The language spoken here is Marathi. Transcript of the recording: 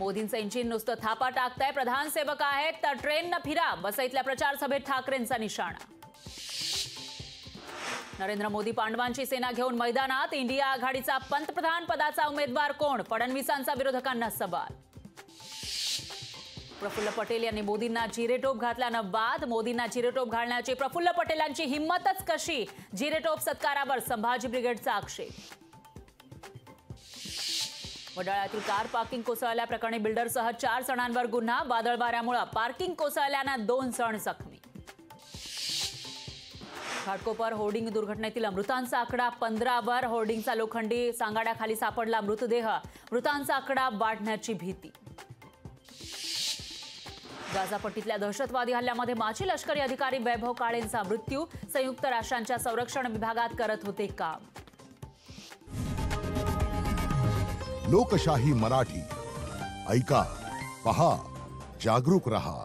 मोदींचं इंजिन नुसतं थापा टाकताय, प्रधान सेवक आहेत तर ट्रेन न फिरा, वसईतल्या प्रचार सभेत ठाकरेंचा निशाणा. नरेंद्र मोदी पांडवांची सेना घेऊन मैदानात, इंडिया आघाडीचा पंतप्रधान पदाचा उमेदवार कोण, फडणवीसांचा विरोधकांना सवाल. प्रफुल्ल पटेल यांनी मोदींना जिरेटोप घातल्यानं वाद, मोदींना जिरेटोप घालण्याची प्रफुल्ल पटेलांची हिंमतच कशी, जिरेटोप सत्कारावर संभाजी ब्रिगेडचा आक्षेप. वडाळ्यातील कार पार्किंग कोसळल्याप्रकरणी बिल्डरसह 4 जणांवर गुन्हा, वादळ वाऱ्यामुळे पार्किंग कोसळल्यानं 2 जण जखमी. घाटकोपर होर्डिंग दुर्घटनेतील मृतांचा आकडा 15वर, होर्डिंगचा लोखंडी सांगाड्याखाली सापडला मृतदेह, मृतांचा आकडा वाढण्याची भीती. गाझापट्टीतल्या दहशतवादी हल्ल्यामध्ये माजी लष्करी अधिकारी वैभव काळेंचा मृत्यू, संयुक्त राष्ट्रांच्या संरक्षण विभागात करत होते काम. लोकशाही मराठी ऐका, पहा, जागरूक रहा.